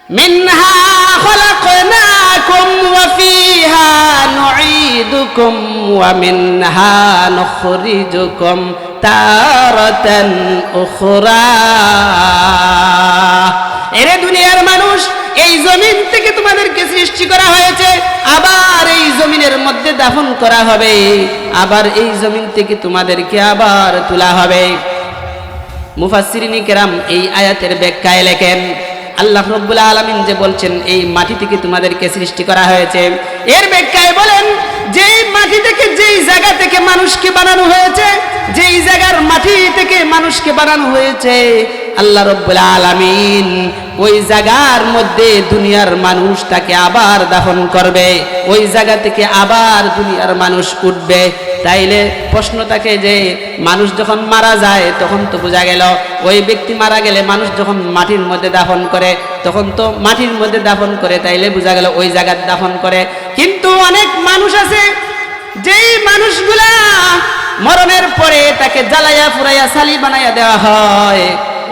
মিনহা খলাকনাকুম ওয়া ফিহা নুঈদুকুম ওয়া মিনহা নুখরিজুকুম তারাতান উখরা। এরে দুনিয়ার মানুষ, এই জমিন থেকে তোমাদেরকে সৃষ্টি করা হয়েছে, আবার এই জমিনের মধ্যে দাফন করা হবে, আবার এই জমিন থেকে তোমাদেরকে আবার তোলা হবে। মুফাসসিরিন কেরাম এই আয়াতের ব্যাখ্যায় লেখেন, আল্লাহ রাব্বুল আলামিন যে বলছেন এই মাটি থেকে তোমাদেরকে সৃষ্টি করা হয়েছে, এর ব্যাখ্যায় বলেন যেই মাটি থেকে, যেই জায়গা থেকে মানুষকে বানানো হয়েছে, যেই জায়গার মাটি থেকে মানুষকে বানানো হয়েছে, আল্লাহ রাব্বুল আলামিন ওই জায়গার মধ্যে দুনিয়ার মানুষ তাকে আবার দাফন করবে, ওই জায়গা থেকে আবার দুনিয়ার মানুষ উঠবে। তাইলে প্রশ্ন থাকে যে মানুষ যখন মারা যায় তখন তো বোঝা গেল ওই ব্যক্তি মারা গেলে মানুষ যখন মাটির মধ্যে দাফন করে তখন তো মাটির মধ্যে দাফন করে, তাইলে বোঝা গেল ওই জায়গায় দাফন করে। কিন্তু অনেক মানুষ আছে যেই মানুষগুলা মরণের পরে তাকে জ্বালাইয়া পুরাইয়া ছালি বানাইয়া দেওয়া হয়,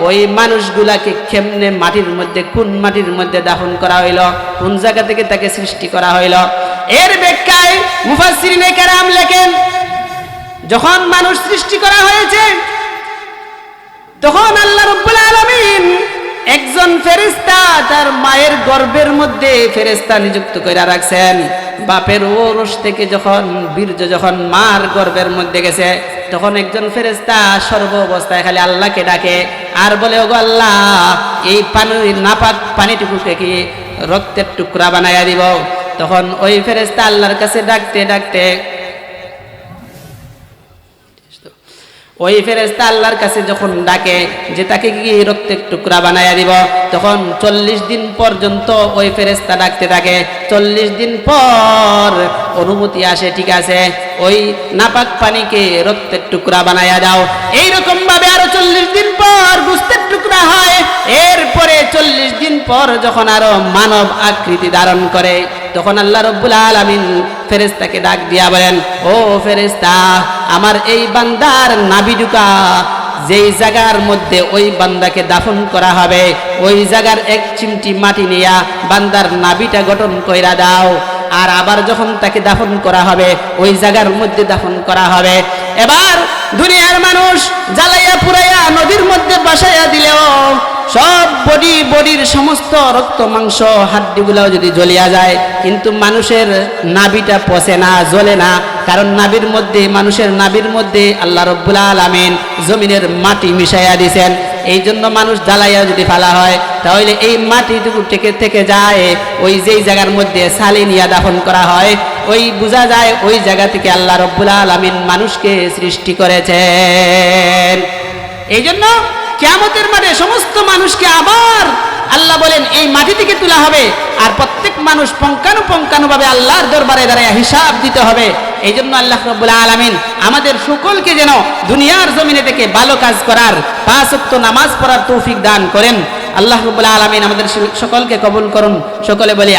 ওই মানুষগুলাকে কেমনে মাটির মধ্যে, কোন মাটির মধ্যে দাফন করা হইল, কোন জায়গা থেকে তাকে সৃষ্টি করা হইল, এর ব্যাখ্যায় মুফাসসিরিনে কেরাম লেখেন যখন মানুষ সৃষ্টি করা হয়েছে তখন আল্লাহ রাব্বুল আলামিন একজন ফেরেশতা তার মায়ের গর্ভের মধ্যে ফেরেশতা নিযুক্ত করে রাখছেন। বাপের ওরস থেকে যখন বীর্য যখন মার গর্ভের মধ্যে গেছে তখন একজন ফেরেশতা সর্ব অবস্থায় খালি আল্লাহকে ডাকে আর বলে, ওগো আল্লাহ, এই পানি, নাপাক পানিটুকুকে কি রক্তের টুকরা বানাইয়া দিব। তখন ওই ফেরেশতা আল্লাহর কাছে ডাকতে ডাকতে ওই ফেরেশতা আল্লাহর কাছে যখন ডাকে যে তাকে কি রক্তের টুকরা বানাইয়া দিব, তখন 40 দিন পর্যন্ত ওই ফেরেশতা ডাকতে থাকে। 40 দিন পর অনুমতি আসে, ঠিক আছে ওই নাপাক পানিকে রক্তের টুকরা বানাইয়া দাও। এইরকম ভাবে আরো 40 দিন পর গোশতের টুকরা হয়। এরপরে 40 দিন পর যখন আরো মানব আকৃতি ধারণ করে তখন আল্লাহ রাব্বুল আলামিন ফেরেশতাকে ডাক দিয়া বলেন, ও ফেরেশতা, আমার এই বান্দার নাভিডুকা যেই জায়গার মধ্যে ওই বান্দাকে দাফন করা হবে ওই জায়গার এক চিমটি মাটি নিয়া বান্দার নাভিটা গঠন কইরা দাও। আর আবার যখন তাকে দাফন করা হবে ওই জায়গার মধ্যে দাফন করা হবে। এবার দুনিয়ার মানুষ জ্বালাইয়া পুরাইয়া নদীর মধ্যে বাসাইয়া দিলেও সব বডির সমস্ত রক্ত মাংস হাড্ডিগুলো যদি জ্বলিয়া যায় কিন্তু মানুষের নাভিটা পচে না, জ্বলে না, কারণ নাভির মধ্যে, মানুষের নাভির মধ্যে আল্লাহ রাব্বুল আলামিন জমিনের মাটি মিশাইয়া দিয়েছেন। এই জন্য মানুষ জ্বালাইয়া যদি ফেলা হয় তাহলে এই মাটিটুকু থেকে যায় ওই যেই জায়গার মধ্যে ছালি নিয়া দাফন করা হয়, ওই বোঝা যায় ওই জায়গা থেকে আল্লাহ রাব্বুল আলামিন মানুষকে সৃষ্টি করেছেন। এই জন্য কিয়ামতের মাঠে সমস্ত মানুষকে আবার আল্লাহ বলেন এই মাটি থেকে তোলা হবে আর প্রত্যেক মানুষ পঙ্কানুপঙ্কানুভাবে আল্লাহর দরবারে দাঁড়ায় হিসাব দিতে হবে। এই জন্য আল্লাহ রাব্বুল আলামিন আমাদের সকলকে যেন দুনিয়ার জমিনে থেকে ভালো কাজ করার, 5 ওয়াক্ত নামাজ পড়ার তৌফিক দান করেন। আল্লাহ রাব্বুল আলামিন আমাদের সকলকে কবুল করুন। সকলে বলি